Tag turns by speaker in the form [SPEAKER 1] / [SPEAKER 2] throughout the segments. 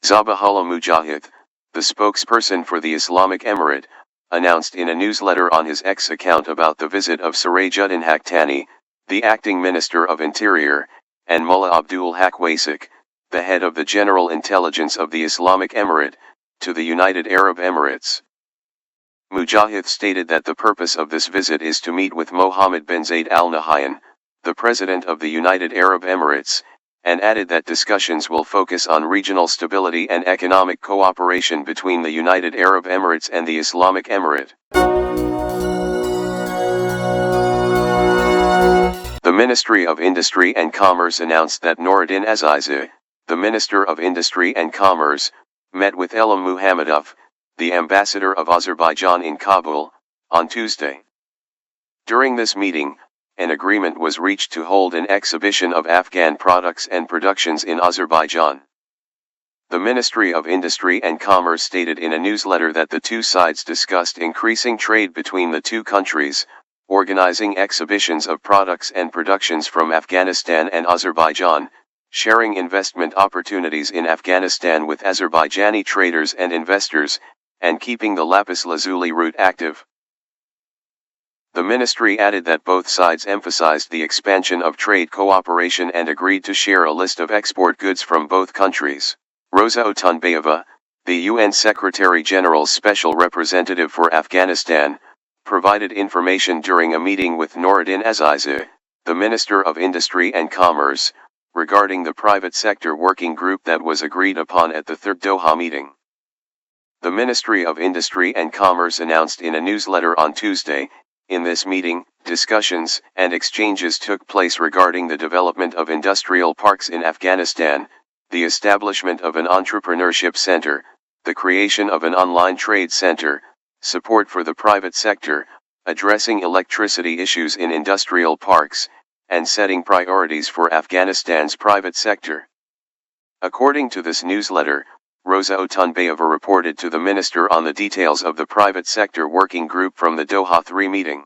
[SPEAKER 1] Zabihullah Mujahid, the spokesperson for the Islamic Emirate, announced in a newsletter on his X account about the visit of Sirajuddin Haqqani, the acting Minister of Interior, and Mullah Abdul Haq Wasik, the head of the General Intelligence of the Islamic Emirate, to the United Arab Emirates. Mujahid stated that the purpose of this visit is to meet with Mohammed bin Zayed Al Nahyan, the President of the United Arab Emirates, and added that discussions will focus on regional stability and economic cooperation between the United Arab Emirates and the Islamic Emirate. The Ministry of Industry and Commerce announced that Nooruddin Azizi, the Minister of Industry and Commerce, met with Ilham Mammadov, the Ambassador of Azerbaijan in Kabul, on Tuesday. During this meeting, an agreement was reached to hold an exhibition of Afghan products and productions in Azerbaijan. The Ministry of Industry and Commerce stated in a newsletter that the two sides discussed increasing trade between the two countries, organizing exhibitions of products and productions from Afghanistan and Azerbaijan, sharing investment opportunities in Afghanistan with Azerbaijani traders and investors, and keeping the lapis lazuli route active. The ministry added that both sides emphasized the expansion of trade cooperation and agreed to share a list of export goods from both countries. Rosa Otunbayeva, the UN Secretary-General's special representative for Afghanistan, provided information during a meeting with Nooruddin Azizi, the Minister of Industry and Commerce, regarding the private sector working group that was agreed upon at the third Doha meeting. The Ministry of Industry and Commerce announced in a newsletter on Tuesday, in this meeting, discussions and exchanges took place regarding the development of industrial parks in Afghanistan, the establishment of an entrepreneurship center, the creation of an online trade center, support for the private sector, addressing electricity issues in industrial parks, and setting priorities for Afghanistan's private sector. According to this newsletter, Rosa Otunbayeva reported to the minister on the details of the private sector working group from the Doha 3 meeting.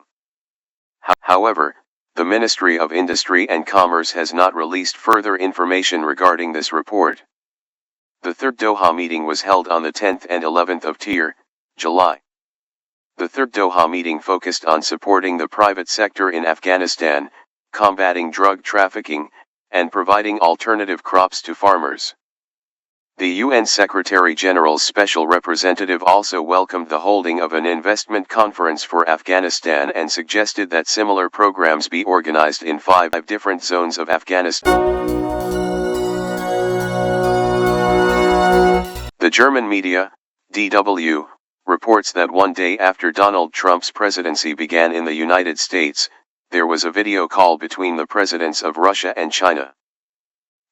[SPEAKER 1] However, the Ministry of Industry and Commerce has not released further information regarding this report. The third Doha meeting was held on the 10th and 11th of July. The third Doha meeting focused on supporting the private sector in Afghanistan, combating drug trafficking, and providing alternative crops to farmers. The UN Secretary-General's special representative also welcomed the holding of an investment conference for Afghanistan and suggested that similar programs be organized in 5 different zones of Afghanistan. The German media, DW, reports that one day after Donald Trump's presidency began in the United States, there was a video call between the presidents of Russia and China.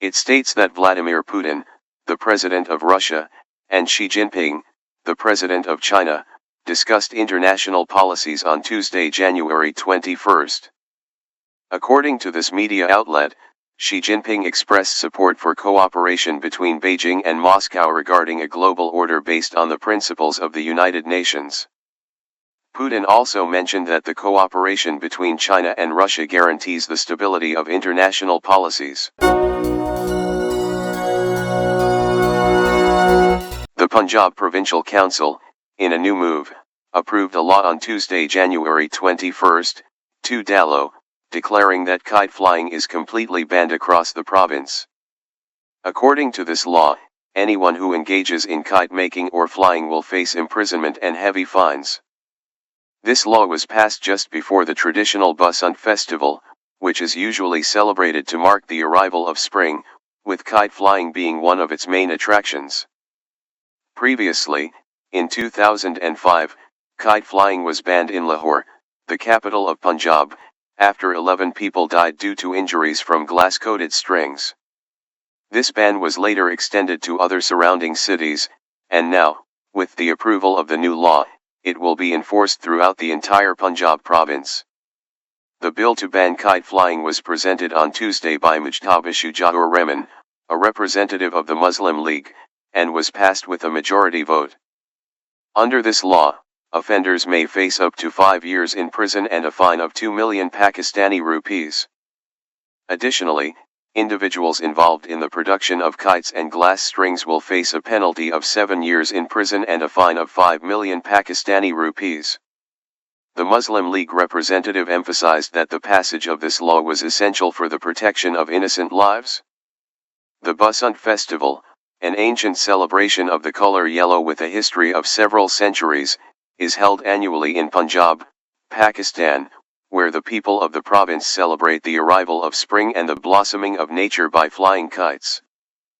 [SPEAKER 1] It states that Vladimir Putin, the president of Russia, and Xi Jinping, the president of China, discussed international policies on Tuesday, January 21. According to this media outlet, Xi Jinping expressed support for cooperation between Beijing and Moscow regarding a global order based on the principles of the United Nations. Putin also mentioned that the cooperation between China and Russia guarantees the stability of international policies. The Punjab Provincial Council, in a new move, approved a law on Tuesday, January 21, to Dallo, declaring that kite flying is completely banned across the province. According to this law, anyone who engages in kite making or flying will face imprisonment and heavy fines. This law was passed just before the traditional Basant festival, which is usually celebrated to mark the arrival of spring, with kite flying being one of its main attractions. Previously, in 2005, kite flying was banned in Lahore, the capital of Punjab, after 11 people died due to injuries from glass-coated strings. This ban was later extended to other surrounding cities, and now, with the approval of the new law, it will be enforced throughout the entire Punjab province. The bill to ban kite flying was presented on Tuesday by Mujtaba Shujaur Rehman, a representative of the Muslim League, and was passed with a majority vote. Under this law, offenders may face up to 5 years in prison and a fine of 2 million Pakistani rupees. Additionally, individuals involved in the production of kites and glass strings will face a penalty of 7 years in prison and a fine of 5 million Pakistani rupees. The Muslim League representative emphasized that the passage of this law was essential for the protection of innocent lives. The Basant Festival, an ancient celebration of the color yellow with a history of several centuries, is held annually in Punjab, Pakistan, where the people of the province celebrate the arrival of spring and the blossoming of nature by flying kites.